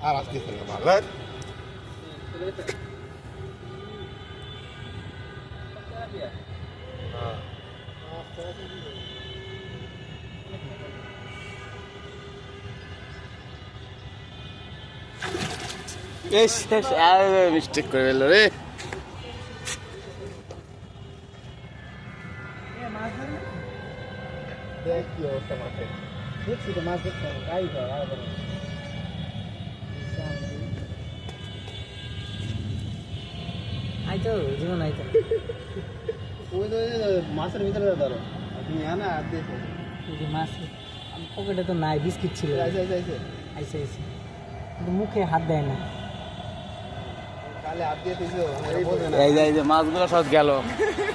আর আজকে মাছ মিস্টেক করে ফেললো রে। দেখ কি অবস্থা মাছের। দেখছি তো মাছ দেখতে তাই আইতো জীবন আইতো ওই তো মাছের ভিতরে ধরো তুমি না আর দেখো মাছ পকেটে তো নাই, বিস্কিট ছিল। আইসে আইসে কিন্তু মুখে হাত দেয় না। কালে হাত দিয়ে দিছো এই যে মাছগুলো সব গেল।